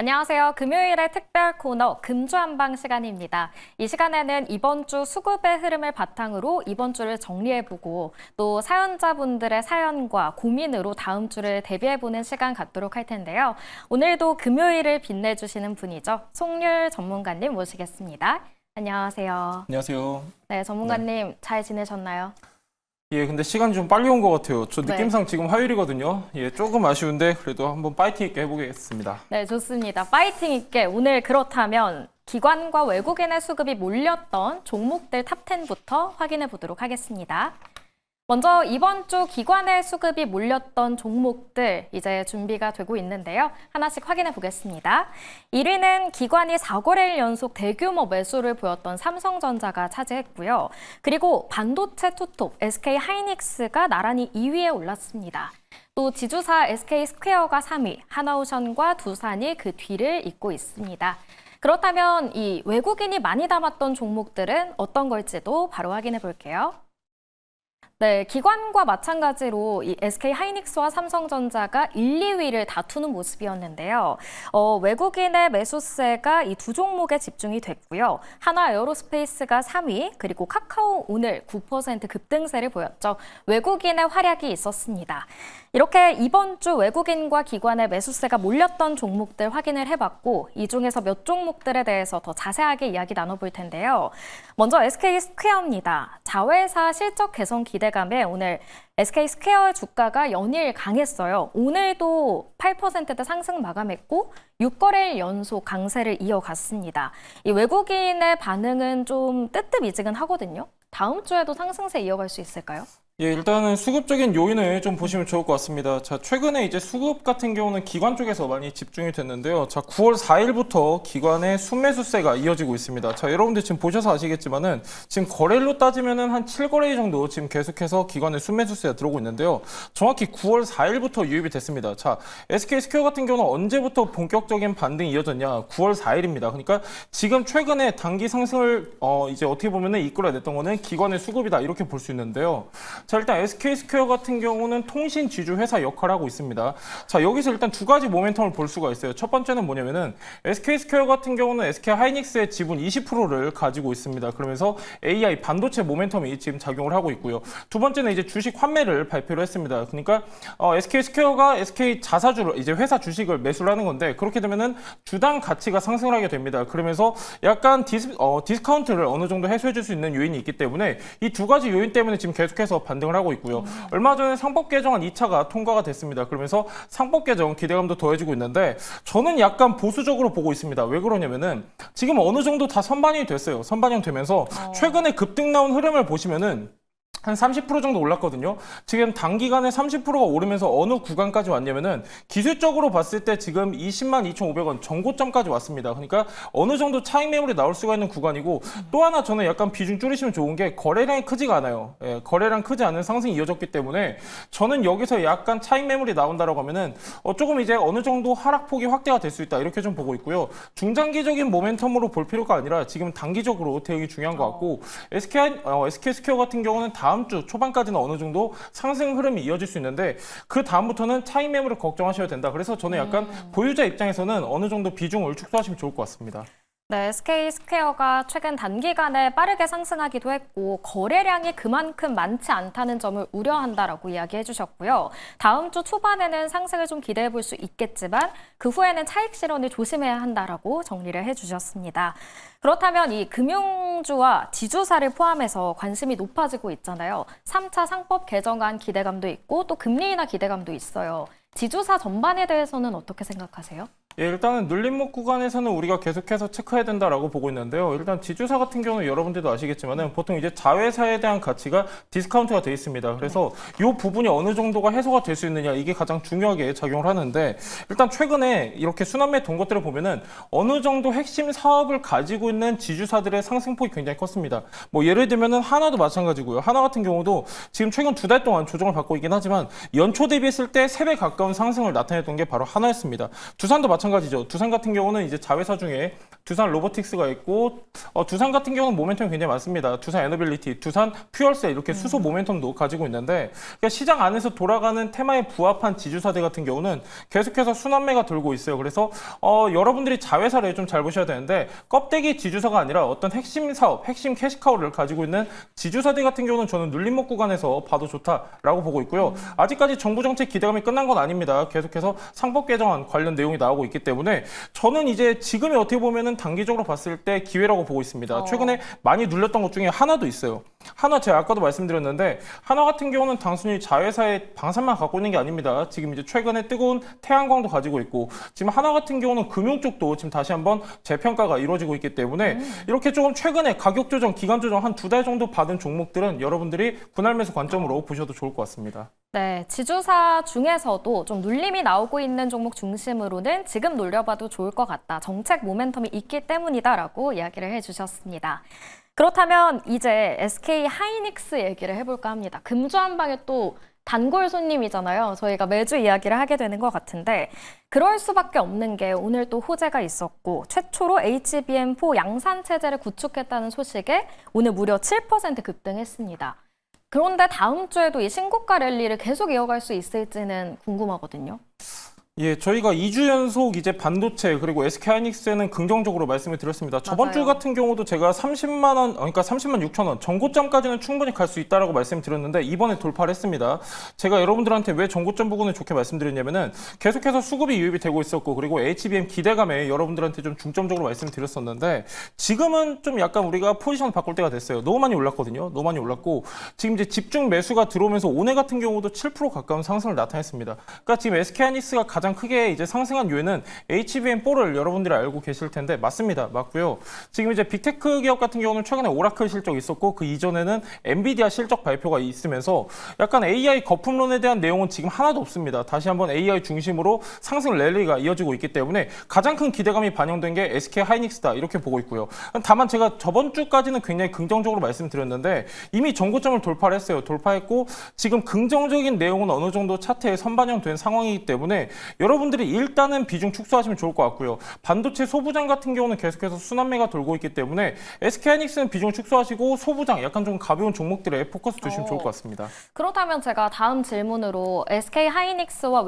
안녕하세요. 금요일의 특별 코너 금주한방 시간입니다. 이 시간에는 이번 주 수급의 흐름을 바탕으로 이번 주를 정리해보고 또 사연자분들의 사연과 고민으로 다음 주를 대비해보는 시간 갖도록 할 텐데요. 오늘도 금요일을 빛내주시는 분이죠. 송률 전문가님 모시겠습니다. 안녕하세요. 안녕하세요. 네, 전문가님 잘 지내셨나요? 예, 근데 시간이 좀 빨리 온 것 같아요. 저 네. 느낌상 지금 화요일이거든요. 예, 조금 아쉬운데 그래도 한번 파이팅 있게 해보겠습니다. 네, 좋습니다. 파이팅 있게 오늘 그렇다면 기관과 외국인의 수급이 몰렸던 종목들 탑10부터 확인해 보도록 하겠습니다. 먼저 이번 주 기관의 수급이 몰렸던 종목들 이제 준비가 되고 있는데요. 하나씩 확인해 보겠습니다. 1위는 기관이 4거래일 연속 대규모 매수를 보였던 삼성전자가 차지했고요. 그리고 반도체 투톱 SK하이닉스가 나란히 2위에 올랐습니다. 또 지주사 SK스퀘어가 3위, 하나오션과 두산이 그 뒤를 잇고 있습니다. 그렇다면 이 외국인이 많이 담았던 종목들은 어떤 걸지도 바로 확인해 볼게요. 네, 기관과 마찬가지로 이 SK하이닉스와 삼성전자가 1, 2위를 다투는 모습이었는데요. 외국인의 매수세가 이 두 종목에 집중이 됐고요. 하나에어로스페이스가 3위, 그리고 카카오 오늘 9% 급등세를 보였죠. 외국인의 활약이 있었습니다. 이렇게 이번 주 외국인과 기관의 매수세가 몰렸던 종목들 확인을 해봤고 이 중에서 몇 종목들에 대해서 더 자세하게 이야기 나눠볼 텐데요. 먼저 SK스퀘어입니다. 자회사 실적 개선 기대감에 오늘 SK스퀘어의 주가가 연일 강했어요. 오늘도 8%대 상승 마감했고 6거래일 연속 강세를 이어갔습니다. 이 외국인의 반응은 좀 뜨뜻미지근하거든요. 다음 주에도 상승세 이어갈 수 있을까요? 예, 일단은 수급적인 요인을 좀 보시면 좋을 것 같습니다. 자, 최근에 이제 수급 같은 경우는 기관 쪽에서 많이 집중이 됐는데요. 자, 9월 4일부터 기관의 순매수세가 이어지고 있습니다. 자, 여러분들 지금 보셔서 아시겠지만은 지금 거래일로 따지면은 한 7거래일 정도 지금 계속해서 기관의 순매수세가 들어오고 있는데요. 정확히 9월 4일부터 유입이 됐습니다. 자, SK스퀘어 같은 경우는 언제부터 본격적인 반등이 이어졌냐? 9월 4일입니다. 그러니까 지금 최근에 단기 상승을 이제 어떻게 보면은 이끌어냈던 거는 기관의 수급이다 이렇게 볼 수 있는데요. 자, 일단 SK스퀘어 같은 경우는 통신 지주 회사 역할을 하고 있습니다. 자, 여기서 일단 두 가지 모멘텀을 볼 수가 있어요. 첫 번째는 뭐냐면은 SK스퀘어 같은 경우는 SK하이닉스의 지분 20%를 가지고 있습니다. 그러면서 AI 반도체 모멘텀이 지금 작용을 하고 있고요. 두 번째는 이제 주식 환매를 발표를 했습니다. 그러니까 SK스퀘어가 SK 자사주를 이제 회사 주식을 매수를 하는 건데 그렇게 되면은 주당 가치가 상승을 하게 됩니다. 그러면서 약간 디스카운트를 어느 정도 해소해 줄 수 있는 요인이 있기 때문에 이 두 가지 요인 때문에 지금 계속해서 반등을 하고 있고요. 얼마 전에 상법 개정안 2차가 통과가 됐습니다. 그러면서 상법 개정 기대감도 더해지고 있는데 저는 약간 보수적으로 보고 있습니다. 왜 그러냐면은 지금 어느 정도 다 선반영이 됐어요. 선반영 되면서 최근에 급등 나온 흐름을 보시면은 한 30% 정도 올랐거든요. 지금 단기간에 30%가 오르면서 어느 구간까지 왔냐면은 기술적으로 봤을 때 지금 202,500원 전고점까지 왔습니다. 그러니까 어느 정도 차익 매물이 나올 수가 있는 구간이고 또 하나 저는 약간 비중 줄이시면 좋은 게 거래량이 크지가 않아요. 예, 거래량 크지 않은 상승이 이어졌기 때문에 저는 여기서 약간 차익 매물이 나온다라고 하면은 조금 이제 어느 정도 하락폭이 확대가 될 수 있다 이렇게 좀 보고 있고요. 중장기적인 모멘텀으로 볼 필요가 아니라 지금 단기적으로 대응이 중요한 것 같고 SK스퀘어 같은 경우는 다음 주 초반까지는 어느 정도 상승 흐름이 이어질 수 있는데 그 다음부터는 차익 매물을 걱정하셔야 된다. 그래서 저는 약간 보유자 입장에서는 어느 정도 비중을 축소하시면 좋을 것 같습니다. 네, SK스퀘어가 최근 단기간에 빠르게 상승하기도 했고 거래량이 그만큼 많지 않다는 점을 우려한다라고 이야기해 주셨고요. 다음 주 초반에는 상승을 좀 기대해 볼 수 있겠지만 그 후에는 차익 실현을 조심해야 한다라고 정리를 해 주셨습니다. 그렇다면 이 금융주와 지주사를 포함해서 관심이 높아지고 있잖아요. 3차 상법 개정안 기대감도 있고 또 금리 인하 기대감도 있어요. 지주사 전반에 대해서는 어떻게 생각하세요? 예, 일단은 눌림목 구간에서는 우리가 계속해서 체크해야 된다라고 보고 있는데요. 일단 지주사 같은 경우는 여러분들도 아시겠지만은 보통 이제 자회사에 대한 가치가 디스카운트가 돼 있습니다. 그래서 이 부분이 어느 정도가 해소가 될 수 있느냐 이게 가장 중요하게 작용을 하는데 일단 최근에 이렇게 순환매 돈 것들을 보면은 어느 정도 핵심 사업을 가지고 있는 지주사들의 상승폭이 굉장히 컸습니다. 뭐 예를 들면은 하나도 마찬가지고요. 하나 같은 경우도 지금 최근 2달 동안 조정을 받고 있긴 하지만 연초 대비했을 때 3배 가까운 상승을 나타냈던 게 바로 하나였습니다. 두산도 마찬가지죠. 두산 같은 경우는 이제 자회사 중에 두산 로보틱스가 있고 두산 같은 경우는 모멘텀이 굉장히 많습니다. 두산 에너빌리티, 두산 퓨얼셀 이렇게 수소 모멘텀도 가지고 있는데 그러니까 시장 안에서 돌아가는 테마에 부합한 지주사들 같은 경우는 계속해서 순환매가 돌고 있어요. 그래서 여러분들이 자회사를 좀 잘 보셔야 되는데 껍데기 지주사가 아니라 어떤 핵심 사업, 핵심 캐시카우를 가지고 있는 지주사들 같은 경우는 저는 눌림목 구간에서 봐도 좋다라고 보고 있고요. 아직까지 정부 정책 기대감이 끝난 건 아닙니다. 계속해서 상법 개정안 관련 내용이 나오고 있기 때문에 저는 이제 지금이 어떻게 보면은 단기적으로 봤을 때 기회라고 보고 있습니다. 최근에 많이 눌렸던 것 중에 하나도 있어요. 하나 제가 아까도 말씀드렸는데 하나 같은 경우는 단순히 자회사의 방산만 갖고 있는 게 아닙니다. 지금 이제 최근에 뜨거운 태양광도 가지고 있고 지금 하나 같은 경우는 금융 쪽도 지금 다시 한번 재평가가 이루어지고 있기 때문에 이렇게 조금 최근에 가격 조정, 기간 조정 한 2달 정도 받은 종목들은 여러분들이 분할 매수 관점으로 보셔도 좋을 것 같습니다. 네, 지주사 중에서도 좀 눌림이 나오고 있는 종목 중심으로는 지금 놀려봐도 좋을 것 같다. 정책 모멘텀이 있기 때문이다라고 이야기를 해주셨습니다. 그렇다면 이제 SK 하이닉스 얘기를 해볼까 합니다. 금주 한 방에 또 단골 손님이잖아요. 저희가 매주 이야기를 하게 되는 것 같은데 그럴 수밖에 없는 게 오늘 또 호재가 있었고 최초로 HBM4 양산 체제를 구축했다는 소식에 오늘 무려 7% 급등했습니다. 그런데 다음 주에도 이 신고가 랠리를 계속 이어갈 수 있을지는 궁금하거든요. 예, 저희가 2주 연속 이제 반도체 그리고 SK하이닉스에는 긍정적으로 말씀을 드렸습니다. 저번 주 같은 경우도 제가 30만 원, 그러니까 30만 6천 원 전고점까지는 충분히 갈 수 있다라고 말씀드렸는데 이번에 돌파를 했습니다. 제가 여러분들한테 왜 전고점 부분을 좋게 말씀드렸냐면은 계속해서 수급이 유입이 되고 있었고 그리고 HBM 기대감에 여러분들한테 좀 중점적으로 말씀드렸었는데 지금은 좀 약간 우리가 포지션을 바꿀 때가 됐어요. 너무 많이 올랐거든요. 너무 많이 올랐고 지금 이제 집중 매수가 들어오면서 오늘 같은 경우도 7% 가까운 상승을 나타냈습니다. 그러니까 지금 SK하이닉스가 가장 크게 이제 상승한 이유는 HBM4를 여러분들이 알고 계실 텐데 맞습니다. 맞고요. 지금 이제 빅테크 기업 같은 경우는 최근에 오라클 실적 있었고 그 이전에는 엔비디아 실적 발표가 있으면서 약간 AI 거품론에 대한 내용은 지금 하나도 없습니다. 다시 한번 AI 중심으로 상승 랠리가 이어지고 있기 때문에 가장 큰 기대감이 반영된 게 SK 하이닉스다 이렇게 보고 있고요. 다만 제가 저번 주까지는 굉장히 긍정적으로 말씀드렸는데 이미 전고점을 돌파를 했어요. 돌파했고 지금 긍정적인 내용은 어느 정도 차트에 선반영된 상황이기 때문에 여러분들이 일단은 비중 축소하시면 좋을 것 같고요. 반도체 소부장 같은 경우는 계속해서 순환매가 돌고 있기 때문에 SK하이닉스는 비중 축소하시고 소부장 약간 좀 가벼운 종목들에 포커스 두시면 좋을 것 같습니다. 그렇다면 제가 다음 질문으로 SK 하이닉스와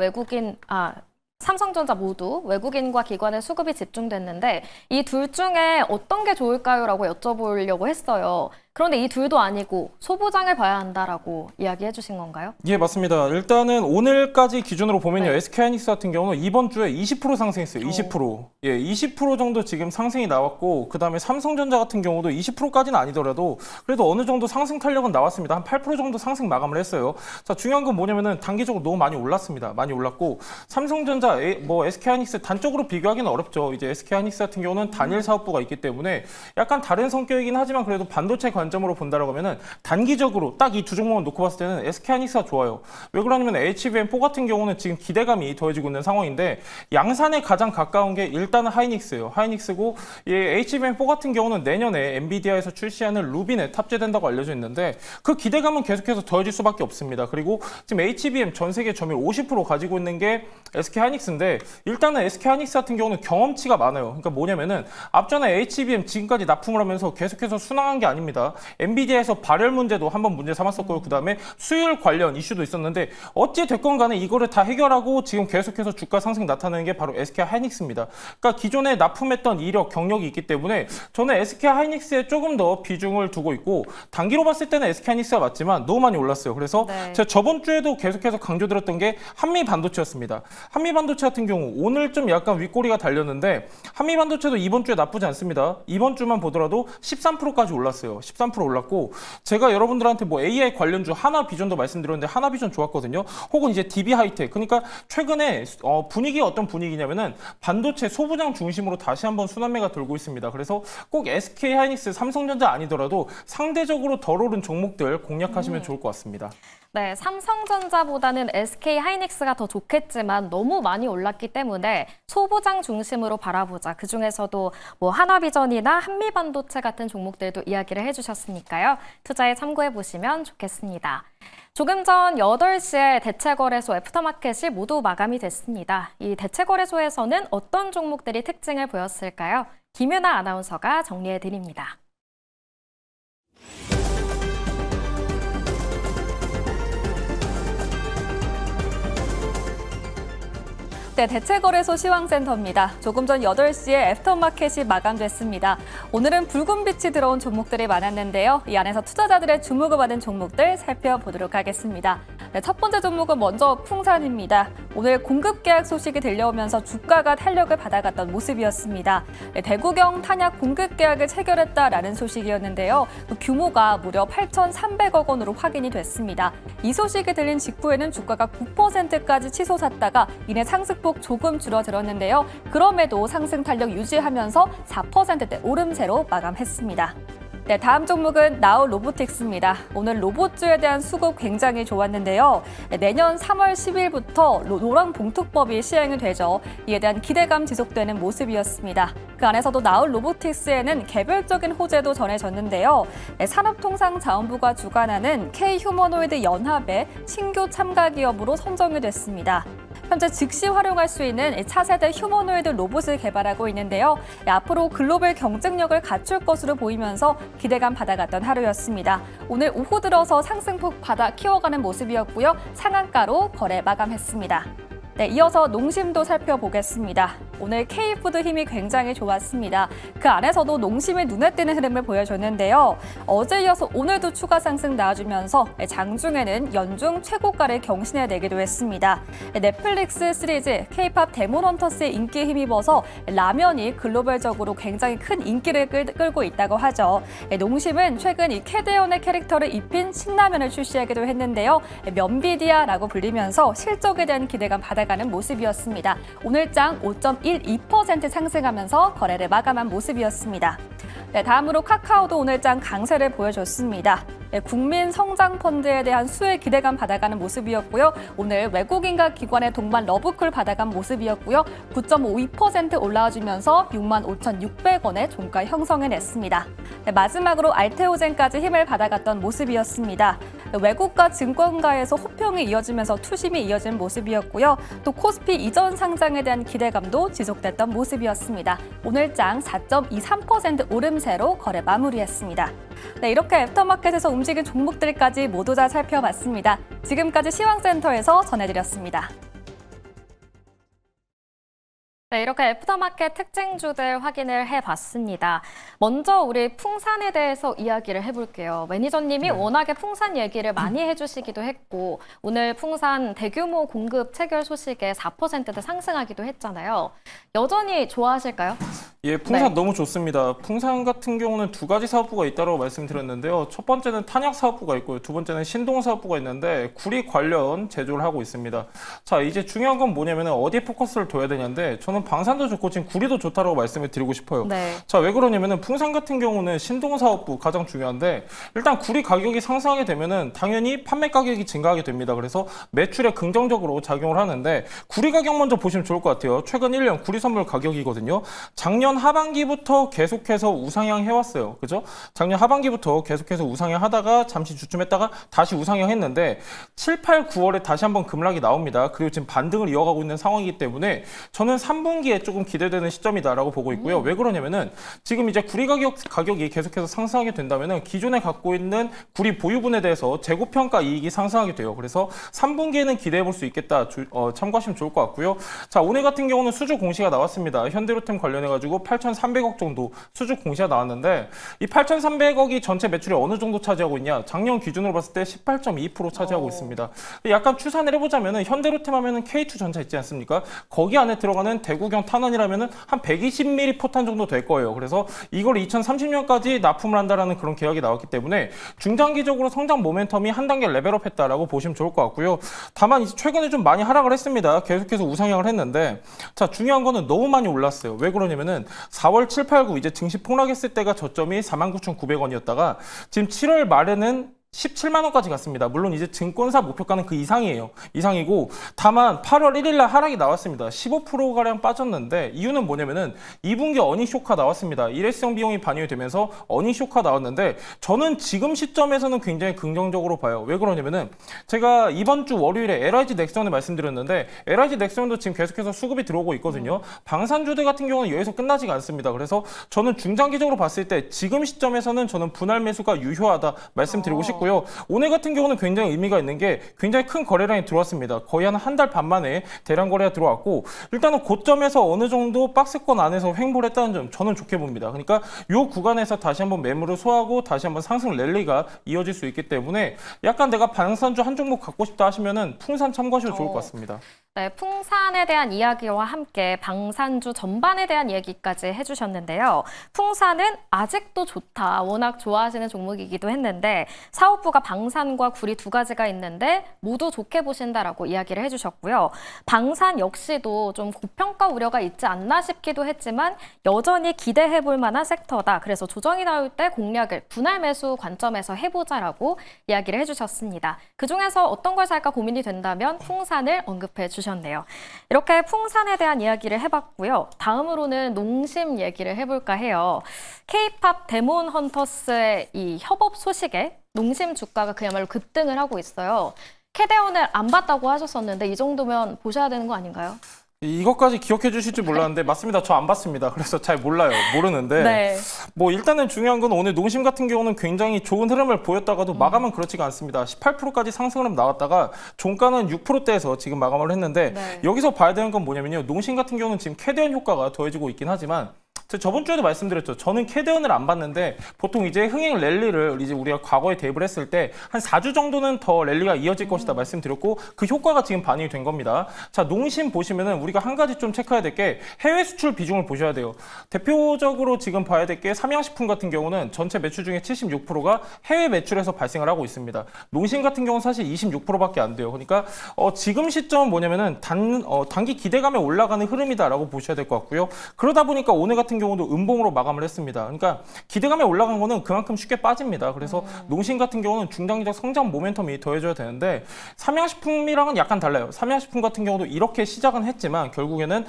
삼성전자 모두 외국인과 기관의 수급이 집중됐는데 이 둘 중에 어떤 게 좋을까요? 라고 여쭤보려고 했어요. 그런데 이 둘도 아니고 소부장을 봐야 한다라고 이야기해 주신 건가요? 예, 맞습니다. 일단은 오늘까지 기준으로 보면요. 네. SK하이닉스 같은 경우는 이번 주에 20% 상승했어요. 20%. 예, 20% 정도 지금 상승이 나왔고 그다음에 삼성전자 같은 경우도 20%까지는 아니더라도 그래도 어느 정도 상승 탄력은 나왔습니다. 한 8% 정도 상승 마감을 했어요. 자, 중요한 건 뭐냐면은 단기적으로 너무 많이 올랐습니다. 많이 올랐고 삼성전자, SK하이닉스 단적으로 비교하기는 어렵죠. 이제 SK하이닉스 같은 경우는 단일 사업부가 있기 때문에 약간 다른 성격이긴 하지만 그래도 반도체 관점으로 본다라고 하면은 단기적으로 딱 이 두 종목을 놓고 봤을 때는 SK하이닉스가 좋아요. 왜 그러냐면 HBM4 같은 경우는 지금 기대감이 더해지고 있는 상황인데 양산에 가장 가까운 게 일단은 하이닉스예요. 하이닉스고 HBM4 같은 경우는 내년에 엔비디아에서 출시하는 루빈에 탑재된다고 알려져 있는데 그 기대감은 계속해서 더해질 수밖에 없습니다. 그리고 지금 HBM 전 세계 점유율 50% 가지고 있는 게 SK하이닉스인데 일단은 SK하이닉스 같은 경우는 경험치가 많아요. 그러니까 뭐냐면은 앞전에 HBM 지금까지 납품을 하면서 계속해서 순항한 게 아닙니다. 엔비디아에서 발열 문제도 한번 문제 삼았었고요. 그다음에 수율 관련 이슈도 있었는데 어찌 됐건 간에 이거를 다 해결하고 지금 계속해서 주가 상승 나타내는 게 바로 SK 하이닉스입니다. 그러니까 기존에 납품했던 이력, 경력이 있기 때문에 저는 SK 하이닉스에 조금 더 비중을 두고 있고 단기로 봤을 때는 SK 하이닉스가 맞지만 너무 많이 올랐어요. 그래서 제가 저번 주에도 계속해서 강조드렸던 게 한미 반도체였습니다. 한미 반도체 같은 경우 오늘 좀 약간 윗꼬리가 달렸는데 한미 반도체도 이번 주에 나쁘지 않습니다. 이번 주만 보더라도 13%까지 올랐어요. 13% 올랐고 제가 여러분들한테 뭐 AI 관련주 하나비전도 말씀드렸는데 하나비전 좋았거든요. 혹은 이제 DB 하이텍. 그러니까 최근에 분위기가 어떤 분위기냐면은 반도체 소부장 중심으로 다시 한번 순환매가 돌고 있습니다. 그래서 꼭 SK 하이닉스, 삼성전자 아니더라도 상대적으로 덜 오른 종목들 공략하시면 좋을 것 같습니다. 네, 삼성전자보다는 SK하이닉스가 더 좋겠지만 너무 많이 올랐기 때문에 소부장 중심으로 바라보자. 그중에서도 뭐 하나비전이나 한미반도체 같은 종목들도 이야기를 해주셨으니까요. 투자에 참고해 보시면 좋겠습니다. 조금 전 8시에 대체거래소 애프터마켓이 모두 마감이 됐습니다. 이 대체거래소에서는 어떤 종목들이 특징을 보였을까요? 김유나 아나운서가 정리해 드립니다. 네, 대체거래소 시황센터입니다. 조금 전 8시에 애프터마켓이 마감됐습니다. 오늘은 붉은 빛이 들어온 종목들이 많았는데요. 이 안에서 투자자들의 주목을 받은 종목들 살펴보도록 하겠습니다. 네, 첫 번째 종목은 먼저 풍산입니다. 오늘 공급 계약 소식이 들려오면서 주가가 탄력을 받아갔던 모습이었습니다. 네, 대구경 탄약 공급 계약을 체결했다라는 소식이었는데요. 규모가 무려 8,300억 원으로 확인이 됐습니다. 이 소식이 들린 직후에는 주가가 9%까지 치솟았다가 이내 상승폭 조금 줄어들었는데요. 그럼에도 상승 탄력 유지하면서 4%대 오름세로 마감했습니다. 네, 다음 종목은 나우 로보틱스입니다. 오늘 로봇주에 대한 수급 굉장히 좋았는데요. 내년 3월 10일부터 노랑 봉투법이 시행이 되죠. 이에 대한 기대감 지속되는 모습이었습니다. 그 안에서도 나우 로보틱스에는 개별적인 호재도 전해졌는데요. 산업통상자원부가 주관하는 K휴머노이드 연합의 신규 참가 기업으로 선정이 됐습니다. 현재 즉시 활용할 수 있는 차세대 휴머노이드 로봇을 개발하고 있는데요. 앞으로 글로벌 경쟁력을 갖출 것으로 보이면서 기대감 받아갔던 하루였습니다. 오늘 오후 들어서 상승폭 받아 키워가는 모습이었고요. 상한가로 거래 마감했습니다. 네, 이어서 농심도 살펴보겠습니다. 오늘 K푸드 힘이 굉장히 좋았습니다. 그 안에서도 농심이 눈에 띄는 흐름을 보여줬는데요. 어제 이어서 오늘도 추가 상승 나와주면서 장중에는 연중 최고가를 경신해내기도 했습니다. 넷플릭스 시리즈 K-팝 데몬헌터스의 인기에 힘입어서 라면이 글로벌적으로 굉장히 큰 인기를 끌고 있다고 하죠. 농심은 최근 이 캐대언의 캐릭터를 입힌 신라면을 출시하기도 했는데요. 면비디아라고 불리면서 실적에 대한 기대감 받아가는 모습이었습니다. 오늘장 5.12% 상승하면서 거래를 마감한 모습이었습니다. 네, 다음으로 카카오도 오늘장 강세를 보여줬습니다. 네, 국민 성장 펀드에 대한 수혜 기대감 받아가는 모습이었고요. 오늘 외국인과 기관의 동반 러브콜 받아간 모습이었고요. 9.52% 올라와주면서 65,600원의 종가 형성해냈습니다. 네, 마지막으로 알테오젠까지 힘을 받아갔던 모습이었습니다. 네, 외국과 증권가에서 호평이 이어지면서 투심이 이어진 모습이었고요. 또 코스피 이전 상장에 대한 기대감도 지속됐던 모습이었습니다. 오늘장 4.23% 오름세로 거래 마무리했습니다. 네, 이렇게 애프터마켓에서 움직인 종목들까지 모두 다 살펴봤습니다. 지금까지 시황센터에서 전해드렸습니다. 네, 이렇게 애프터마켓 특징주들 확인을 해봤습니다. 먼저 우리 풍산에 대해서 이야기를 해볼게요. 매니저님이 워낙에 풍산 얘기를 많이 해주시기도 했고 오늘 풍산 대규모 공급 체결 소식에 4%대 상승하기도 했잖아요. 여전히 좋아하실까요? 예, 풍산 네. 너무 좋습니다. 풍산 같은 경우는 두 가지 사업부가 있다고 말씀드렸는데요. 첫 번째는 탄약 사업부가 있고요. 두 번째는 신동 사업부가 있는데 구리 관련 제조를 하고 있습니다. 자, 이제 중요한 건 뭐냐면 어디에 포커스를 둬야 되냐인데 저는 방산도 좋고 지금 구리도 좋다라고 말씀을 드리고 싶어요. 네. 자, 왜 그러냐면은 풍산 같은 경우는 신동 사업부 가장 중요한데 일단 구리 가격이 상승하게 되면은 당연히 판매 가격이 증가하게 됩니다. 그래서 매출에 긍정적으로 작용을 하는데 구리 가격 먼저 보시면 좋을 것 같아요. 최근 1년 구리 선물 가격이거든요. 작년 하반기부터 계속해서 우상향 해왔어요. 그죠? 작년 하반기부터 계속해서 우상향 하다가 잠시 주춤했다가 다시 우상향 했는데 7, 8, 9월에 다시 한번 급락이 나옵니다. 그리고 지금 반등을 이어가고 있는 상황이기 때문에 저는 3분기에 조금 기대되는 시점이다라고 보고 있고요. 왜 그러냐면은 지금 이제 구리 가격이 계속해서 상승하게 된다면은 기존에 갖고 있는 구리 보유분에 대해서 재고평가 이익이 상승하게 돼요. 그래서 3분기에는 기대해 볼 수 있겠다. 참고하시면 좋을 것 같고요. 자, 오늘 같은 경우는 수주 공시가 나왔습니다. 현대로템 관련해가지고 8,300억 정도 수주 공시가 나왔는데 이 8,300억이 전체 매출이 어느 정도 차지하고 있냐? 작년 기준으로 봤을 때 18.2% 차지하고 있습니다. 약간 추산을 해보자면은 현대로템 하면은 K2전자 있지 않습니까? 거기 안에 들어가는 대구경 탄환이라면은 한 120mm 포탄 정도 될 거예요. 그래서 이걸 2030년까지 납품을 한다라는 그런 계약이 나왔기 때문에 중장기적으로 성장 모멘텀이 한 단계 레벨업했다라고 보시면 좋을 것 같고요. 다만 이제 최근에 좀 많이 하락을 했습니다. 계속해서 우상향을 했는데 자, 중요한 거는 너무 많이 올랐어요. 왜 그러냐면은 4월 7, 8, 9 이제 증시 폭락했을 때가 저점이 49,900원이었다가 지금 7월 말에는 17만 원까지 갔습니다. 물론 이제 증권사 목표가는 그 이상이고 다만 8월 1일 날 하락이 나왔습니다. 15%가량 빠졌는데 이유는 뭐냐면은 2분기 어닝 쇼크가 나왔습니다. 일회성 비용이 반영이 되면서 어닝 쇼크가 나왔는데 저는 지금 시점에서는 굉장히 긍정적으로 봐요. 왜 그러냐면은 제가 이번 주 월요일에 LIG 넥슨을 말씀드렸는데 LIG 넥슨도 지금 계속해서 수급이 들어오고 있거든요. 방산주들 같은 경우는 여기서 끝나지가 않습니다. 그래서 저는 중장기적으로 봤을 때 지금 시점에서는 저는 분할 매수가 유효하다 말씀드리고 싶고요. 오늘 같은 경우는 굉장히 의미가 있는 게 굉장히 큰 거래량이 들어왔습니다. 거의 한 달 반 만에 대량 거래가 들어왔고 일단은 고점에서 어느 정도 박스권 안에서 횡보를 했다는 점 저는 좋게 봅니다. 그러니까 이 구간에서 다시 한번 매물을 소화하고 다시 한번 상승 랠리가 이어질 수 있기 때문에 약간 내가 방산주 한 종목 갖고 싶다 하시면은 풍산 참고하셔도 좋을 것 같습니다. 네, 풍산에 대한 이야기와 함께 방산주 전반에 대한 얘기까지 해주셨는데요. 풍산은 아직도 좋다. 워낙 좋아하시는 종목이기도 했는데 사업부가 방산과 구리 두 가지가 있는데 모두 좋게 보신다라고 이야기를 해주셨고요. 방산 역시도 좀 고평가 우려가 있지 않나 싶기도 했지만 여전히 기대해볼 만한 섹터다. 그래서 조정이 나올 때 공략을 분할 매수 관점에서 해보자라고 이야기를 해주셨습니다. 그중에서 어떤 걸 살까 고민이 된다면 풍산을 언급해 주셨습니다. 이렇게 풍산에 대한 이야기를 해봤고요. 다음으로는 농심 얘기를 해볼까 해요. K-팝 데몬 헌터스의 이 협업 소식에 농심 주가가 그야말로 급등을 하고 있어요. 캐대원을 안 봤다고 하셨었는데 이 정도면 보셔야 되는 거 아닌가요? 이것까지 기억해 주실 줄 몰랐는데 맞습니다. 저 안 봤습니다. 그래서 잘 몰라요. 모르는데 네. 뭐 일단은 중요한 건 오늘 농심 같은 경우는 굉장히 좋은 흐름을 보였다가도 마감은 그렇지가 않습니다. 18%까지 상승 흐름 나왔다가 종가는 6%대에서 지금 마감을 했는데 네. 여기서 봐야 되는 건 뭐냐면요. 농심 같은 경우는 지금 캐대원 효과가 더해지고 있긴 하지만 제가 저번 주에도 말씀드렸죠. 저는 캐대원을 안 봤는데 보통 이제 흥행 랠리를 이제 우리가 과거에 대입을 했을 때 한 4주 정도는 더 랠리가 이어질 것이다 말씀드렸고 그 효과가 지금 반영이 된 겁니다. 자, 농심 보시면은 우리가 한 가지 좀 체크해야 될 게 해외 수출 비중을 보셔야 돼요. 대표적으로 지금 봐야 될 게 삼양식품 같은 경우는 전체 매출 중에 76%가 해외 매출에서 발생을 하고 있습니다. 농심 같은 경우는 사실 26%밖에 안 돼요. 그러니까 지금 시점은 뭐냐면은 단기 기대감에 올라가는 흐름이다라고 보셔야 될 것 같고요. 그러다 보니까 오늘 같은 경우도 음봉으로 마감을 했습니다. 그러니까 기대감에 올라간 거는 그만큼 쉽게 빠집니다. 그래서 농심 같은 경우는 중장기적 성장 모멘텀이 더해져야 되는데 삼양식품이랑은 약간 달라요. 삼양식품 같은 경우도 이렇게 시작은 했지만 결국에는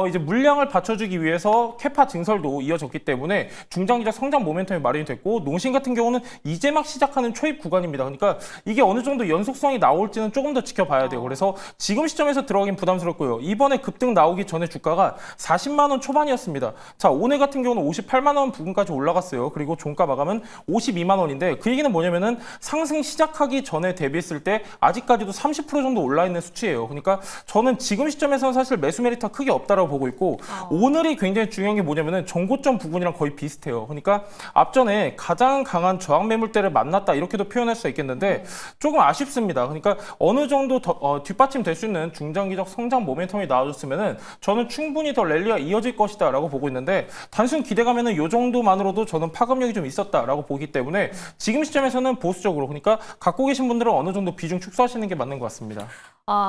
이제 물량을 받쳐주기 위해서 캐파 증설도 이어졌기 때문에 중장기적 성장 모멘텀이 마련이 됐고 농심 같은 경우는 이제 막 시작하는 초입 구간입니다. 그러니까 이게 어느 정도 연속성이 나올지는 조금 더 지켜봐야 돼요. 그래서 지금 시점에서 들어가긴 부담스럽고요. 이번에 급등 나오기 전에 주가가 40만 원 초반이었습니다. 자, 오늘 같은 경우는 58만 원 부근까지 올라갔어요. 그리고 종가 마감은 52만 원인데 그 얘기는 뭐냐면은 상승 시작하기 전에 대비했을 때 아직까지도 30% 정도 올라 있는 수치예요. 그러니까 저는 지금 시점에서는 사실 매수 메리트가 크게 없다라고 보고 있고 오늘이 굉장히 중요한 게 뭐냐면은 정고점 부분이랑 거의 비슷해요. 그러니까 앞전에 가장 강한 저항 매물대를 만났다 이렇게도 표현할 수 있겠는데 조금 아쉽습니다. 그러니까 어느 정도 뒷받침 될 수 있는 중장기적 성장 모멘텀이 나와줬으면은 저는 충분히 더 랠리가 이어질 것이다라고 보고 있는데 단순 기대감에는 이 정도만으로도 저는 파급력이 좀 있었다라고 보기 때문에 지금 시점에서는 보수적으로 그러니까 갖고 계신 분들은 어느 정도 비중 축소하시는 게 맞는 것 같습니다.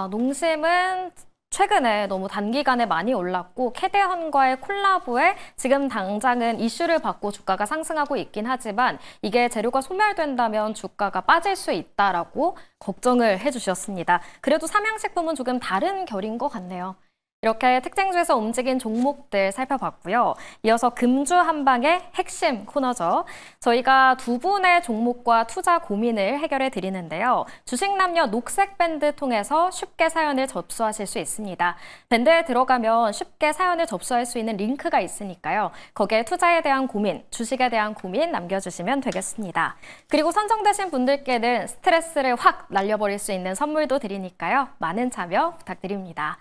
농심은 최근에 너무 단기간에 많이 올랐고 캐대헌과의 콜라보에 지금 당장은 이슈를 받고 주가가 상승하고 있긴 하지만 이게 재료가 소멸된다면 주가가 빠질 수 있다라고 걱정을 해주셨습니다. 그래도 삼양식품은 조금 다른 결인 것 같네요. 이렇게 특징주에서 움직인 종목들 살펴봤고요. 이어서 금주 한방의 핵심 코너죠. 저희가 두 분의 종목과 투자 고민을 해결해 드리는데요. 주식남녀 녹색 밴드 통해서 쉽게 사연을 접수하실 수 있습니다. 밴드에 들어가면 쉽게 사연을 접수할 수 있는 링크가 있으니까요. 거기에 투자에 대한 고민, 주식에 대한 고민 남겨주시면 되겠습니다. 그리고 선정되신 분들께는 스트레스를 확 날려버릴 수 있는 선물도 드리니까요. 많은 참여 부탁드립니다.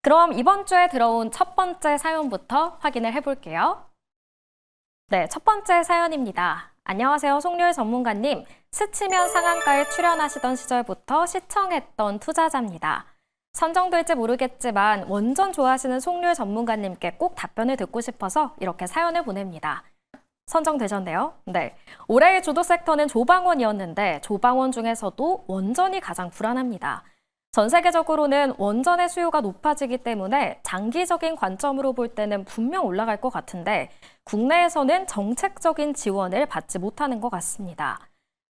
그럼 이번 주에 들어온 첫 번째 사연부터 확인을 해볼게요. 네, 첫 번째 사연입니다. 안녕하세요, 송료일 전문가님. 스치면 상한가에 출연하시던 시절부터 시청했던 투자자입니다. 선정될지 모르겠지만 원전 좋아하시는 송료일 전문가님께 꼭 답변을 듣고 싶어서 이렇게 사연을 보냅니다. 선정되셨네요. 네, 올해의 주도 섹터는 조방원이었는데 조방원 중에서도 원전이 가장 불안합니다. 전 세계적으로는 원전의 수요가 높아지기 때문에 장기적인 관점으로 볼 때는 분명 올라갈 것 같은데 국내에서는 정책적인 지원을 받지 못하는 것 같습니다.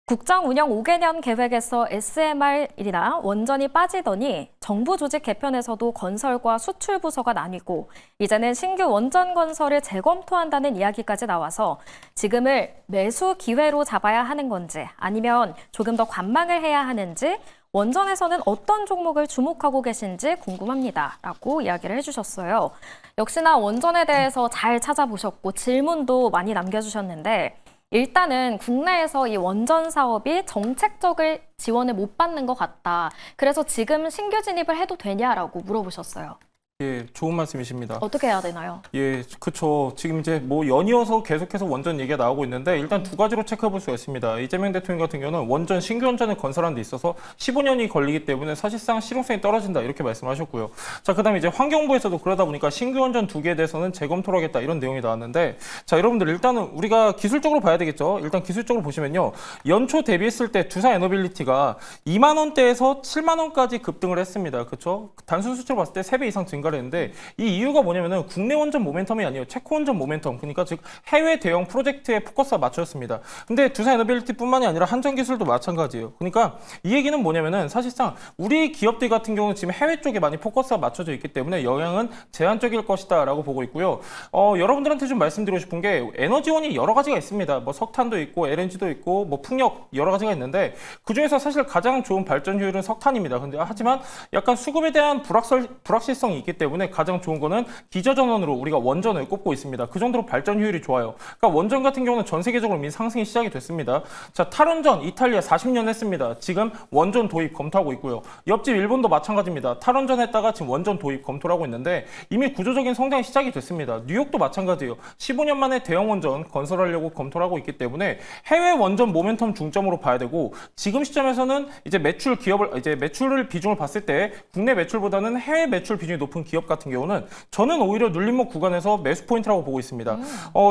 국정 운영 5개년 계획에서 SMR이나 원전이 빠지더니 정부 조직 개편에서도 건설과 수출 부서가 나뉘고 이제는 신규 원전 건설을 재검토한다는 이야기까지 나와서 지금을 매수 기회로 잡아야 하는 건지 아니면 조금 더 관망을 해야 하는지 원전에서는 어떤 종목을 주목하고 계신지 궁금합니다. 라고 이야기를 해주셨어요. 역시나 원전에 대해서 잘 찾아보셨고 질문도 많이 남겨주셨는데 일단은 국내에서 이 원전 사업이 정책적인 지원을 못 받는 것 같다. 그래서 지금 신규 진입을 해도 되냐라고 물어보셨어요. 예, 좋은 말씀이십니다. 어떻게 해야 되나요? 예, 그렇죠. 지금 이제 뭐 연이어서 계속해서 원전 얘기가 나오고 있는데 일단 두 가지로 체크해 볼 수가 있습니다. 이재명 대통령 같은 경우는 원전 신규 원전을 건설하는 데 있어서 15년이 걸리기 때문에 사실상 실용성이 떨어진다 이렇게 말씀하셨고요. 자, 그다음에 이제 환경부에서도 그러다 보니까 신규 원전 2개에 대해서는 재검토를 하겠다 이런 내용이 나왔는데 자, 여러분들 일단은 우리가 기술적으로 봐야 되겠죠. 일단 기술적으로 보시면요. 연초 대비했을 때 두산 에너빌리티가 2만 원대에서 7만 원까지 급등을 했습니다. 그렇죠? 단순 수치로 봤을 때 3배 이상 증가를 했는데 이 이유가 뭐냐면은 국내 원전 모멘텀이 아니에요. 체코 원전 모멘텀. 그러니까 즉 해외 대형 프로젝트에 포커스가 맞춰졌습니다. 근데 두산 에너빌리티뿐만이 아니라 한전기술도 마찬가지예요. 그러니까 이 얘기는 뭐냐면은 사실상 우리 기업들 같은 경우는 지금 해외 쪽에 많이 포커스가 맞춰져 있기 때문에 영향은 제한적일 것이다라고 보고 있고요. 여러분들한테 좀 말씀드리고 싶은 게 에너지원이 여러 가지가 있습니다. 뭐 석탄도 있고 LNG도 있고 뭐 풍력 여러 가지가 있는데 그 중에서 사실 가장 좋은 발전 효율은 석탄입니다. 근데 하지만 약간 수급에 대한 불확실성이 있기 때문에 가장 좋은 거는 기저전원으로 우리가 원전을 꼽고 있습니다. 그 정도로 발전 효율이 좋아요. 그러니까 원전 같은 경우는 전 세계적으로 이미 상승이 시작이 됐습니다. 자, 탈원전 이탈리아 40년 했습니다. 지금 원전 도입 검토하고 있고요. 옆집 일본도 마찬가지입니다. 탈원전 했다가 지금 원전 도입 검토를 하고 있는데 이미 구조적인 성장이 시작이 됐습니다. 뉴욕도 마찬가지예요. 15년 만에 대형 원전 건설하려고 검토를 하고 있기 때문에 해외 원전 모멘텀 중점으로 봐야 되고 지금 시점에서는 이제 매출을 비중을 봤을 때 국내 매출보다는 해외 매출 비중이 높은 기업 같은 경우는 저는 오히려 눌림목 구간에서 매수 포인트라고 보고 있습니다.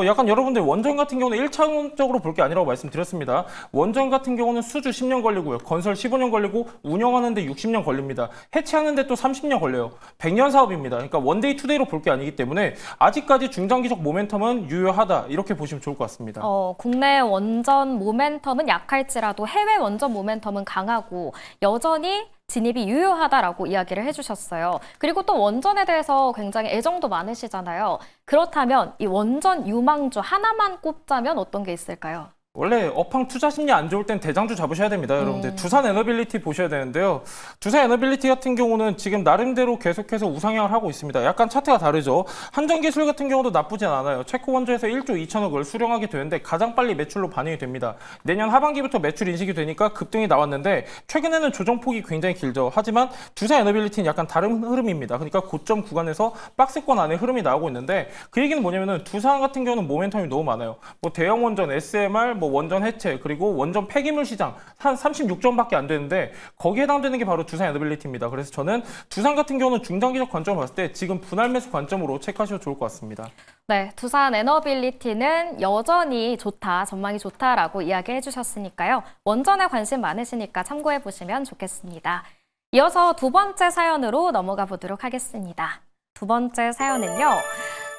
약간 여러분들 원전 같은 경우는 1차원적으로 볼 게 아니라고 말씀드렸습니다. 원전 같은 경우는 수주 10년 걸리고요. 건설 15년 걸리고 운영하는데 60년 걸립니다. 해체하는데 또 30년 걸려요. 100년 사업입니다. 그러니까 원데이 투데이로 볼 게 아니기 때문에 아직까지 중장기적 모멘텀은 유효하다 이렇게 보시면 좋을 것 같습니다. 국내 원전 모멘텀은 약할지라도 해외 원전 모멘텀은 강하고 여전히 진입이 유효하다라고 이야기를 해주셨어요. 그리고 또 원전에 대해서 굉장히 애정도 많으시잖아요. 그렇다면 이 원전 유망주 하나만 꼽자면 어떤 게 있을까요? 원래 업황 투자 심리 안 좋을 땐 대장주 잡으셔야 됩니다, 여러분들. 두산 에너빌리티 보셔야 되는데요. 두산 에너빌리티 같은 경우는 지금 나름대로 계속해서 우상향을 하고 있습니다. 약간 차트가 다르죠. 한전기술 같은 경우도 나쁘진 않아요. 체코 원조에서 1조 2천억을 수령하게 되는데 가장 빨리 매출로 반영이 됩니다. 내년 하반기부터 매출 인식이 되니까 급등이 나왔는데 최근에는 조정폭이 굉장히 길죠. 하지만 두산 에너빌리티는 약간 다른 흐름입니다. 그러니까 고점 구간에서 박스권 안에 흐름이 나오고 있는데 그 얘기는 뭐냐면은 두산 같은 경우는 모멘텀이 너무 많아요. 뭐 대형 원전, SMR, 뭐 원전 해체 그리고 원전 폐기물 시장 한 36조원밖에 안 되는데 거기에 해당되는 게 바로 두산 에너빌리티입니다. 그래서 저는 두산 같은 경우는 중장기적 관점을 봤을 때 지금 분할 매수 관점으로 체크하셔도 좋을 것 같습니다. 네, 두산 에너빌리티는 여전히 좋다, 전망이 좋다라고 이야기해 주셨으니까요. 원전에 관심 많으시니까 참고해 보시면 좋겠습니다. 이어서 두 번째 사연으로 넘어가 보도록 하겠습니다. 두 번째 사연은요.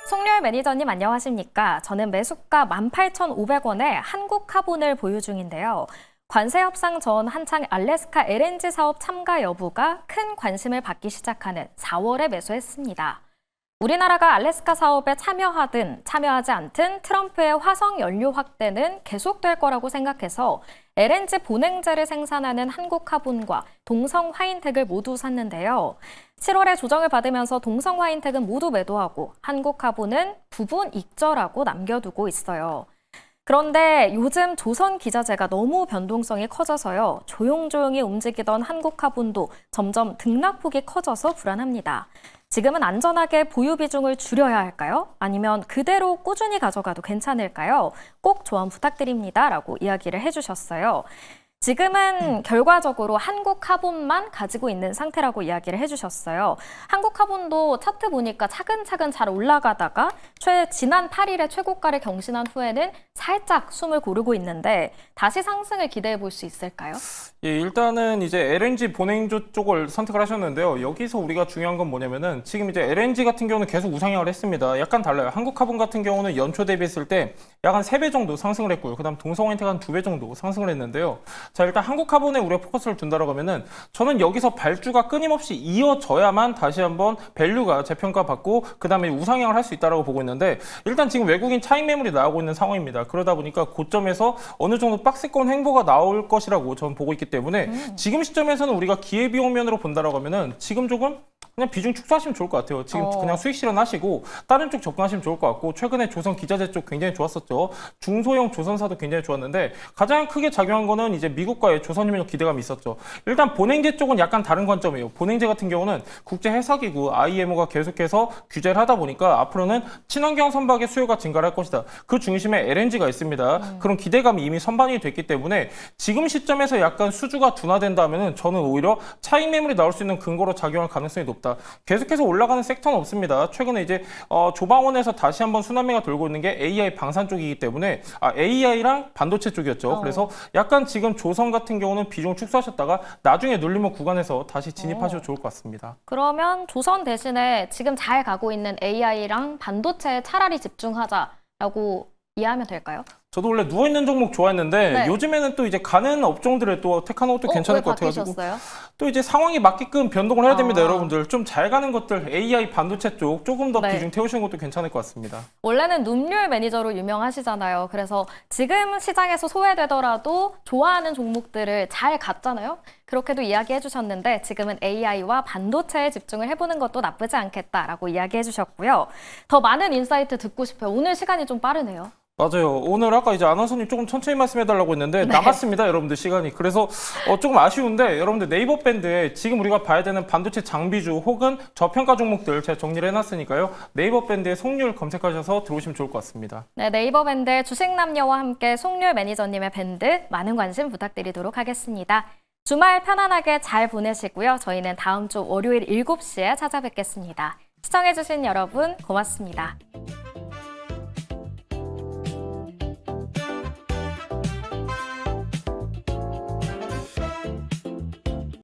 송렬 매니저님 안녕하십니까? 저는 매수가 18,500원에 한국카본을 보유 중인데요. 관세 협상 전 한창 알래스카 LNG 사업 참가 여부가 큰 관심을 받기 시작하는 4월에 매수했습니다. 우리나라가 알래스카 사업에 참여하든 참여하지 않든 트럼프의 화석 연료 확대는 계속될 거라고 생각해서 LNG 본행제를 생산하는 한국카본과 동성화인텍을 모두 샀는데요. 7월에 조정을 받으면서 동성화인텍은 모두 매도하고 한국카본은 부분 익절하고 남겨두고 있어요. 그런데 요즘 조선기자재가 너무 변동성이 커져서요. 조용조용히 움직이던 한국카본도 점점 등락폭이 커져서 불안합니다. 지금은 안전하게 보유 비중을 줄여야 할까요? 아니면 그대로 꾸준히 가져가도 괜찮을까요? 꼭 조언 부탁드립니다. 라고 이야기를 해주셨어요. 지금은 결과적으로 한국카본만 가지고 있는 상태라고 이야기를 해주셨어요. 한국카본도 차트 보니까 차근차근 잘 올라가다가 지난 8일에 최고가를 경신한 후에는 살짝 숨을 고르고 있는데 다시 상승을 기대해 볼 수 있을까요? 예, 일단은 이제 LNG 본행조 쪽을 선택을 하셨는데요. 여기서 우리가 중요한 건 뭐냐면은 지금 이제 LNG 같은 경우는 계속 우상향을 했습니다. 약간 달라요. 한국카본 같은 경우는 연초 대비했을 때 약 한 3배 정도 상승을 했고요. 그다음 동성화인텍 한 2배 정도 상승을 했는데요. 자, 일단 한국카본에 우리가 포커스를 둔다라고 하면은 저는 여기서 발주가 끊임없이 이어져야만 다시 한번 밸류가 재평가받고 그다음에 우상향을 할 수 있다라고 보고 있는데 일단 지금 외국인 차익 매물이 나오고 있는 상황입니다. 그러다 보니까 고점에서 어느 정도 박스권 횡보가 나올 것이라고 저는 보고 있기 때문에 지금 시점에서는 우리가 기회비용 면으로 본다라고 하면은 지금 조금 그냥 비중 축소하시면 좋을 것 같아요. 지금 그냥 수익 실현하시고 다른 쪽 접근하시면 좋을 것 같고 최근에 조선 기자재 쪽 굉장히 좋았었죠. 중소형 조선사도 굉장히 좋았는데 가장 크게 작용한 거는 이제 미국과의 조선유명 기대감이 있었죠. 일단 본행제 쪽은 약간 다른 관점이에요. 본행제 같은 경우는 국제해사기구 IMO가 계속해서 규제를 하다 보니까 앞으로는 친환경 선박의 수요가 증가할 것이다. 그 중심에 LNG가 있습니다. 그런 기대감이 이미 선반이 됐기 때문에 지금 시점에서 약간 수주가 둔화된다면은 저는 오히려 차익 매물이 나올 수 있는 근거로 작용할 가능성이 높다. 계속해서 올라가는 섹터는 없습니다. 최근에 이제 조방원에서 다시 한번 순환매가 돌고 있는 게 AI 방산 쪽이기 때문에 AI랑 반도체 쪽이었죠. 그래서 약간 지금 조선 같은 경우는 비중 축소하셨다가 나중에 눌림목 구간에서 다시 진입하셔도 좋을 것 같습니다. 그러면 조선 대신에 지금 잘 가고 있는 AI랑 반도체에 차라리 집중하자라고 이해하면 될까요? 저도 원래 누워있는 종목 좋아했는데 네. 요즘에는 또 이제 가는 업종들을 또 택하는 것도 괜찮을 것 같아가지고 바뀌셨어요? 또 이제 상황이 맞게끔 변동을 해야 됩니다. 아. 여러분들 좀 잘 가는 것들 AI 반도체 쪽 조금 더 네. 비중 태우시는 것도 괜찮을 것 같습니다. 원래는 눔률 매니저로 유명하시잖아요. 그래서 지금 시장에서 소외되더라도 좋아하는 종목들을 잘 갔잖아요. 그렇게도 이야기해 주셨는데 지금은 AI와 반도체에 집중을 해보는 것도 나쁘지 않겠다라고 이야기해 주셨고요. 더 많은 인사이트 듣고 싶어요. 오늘 시간이 좀 빠르네요. 맞아요. 오늘 아까 이제 아나운서님 조금 천천히 말씀해달라고 했는데 나갔습니다, 여러분들 시간이. 그래서 조금 아쉬운데 여러분들 네이버 밴드에 지금 우리가 봐야 되는 반도체 장비주 혹은 저평가 종목들 제가 정리를 해놨으니까요. 네이버 밴드에 송률 검색하셔서 들어오시면 좋을 것 같습니다. 네, 네이버 밴드 주식남녀와 함께 송률 매니저님의 밴드 많은 관심 부탁드리도록 하겠습니다. 주말 편안하게 잘 보내시고요. 저희는 다음 주 월요일 7시에 찾아뵙겠습니다. 시청해주신 여러분 고맙습니다.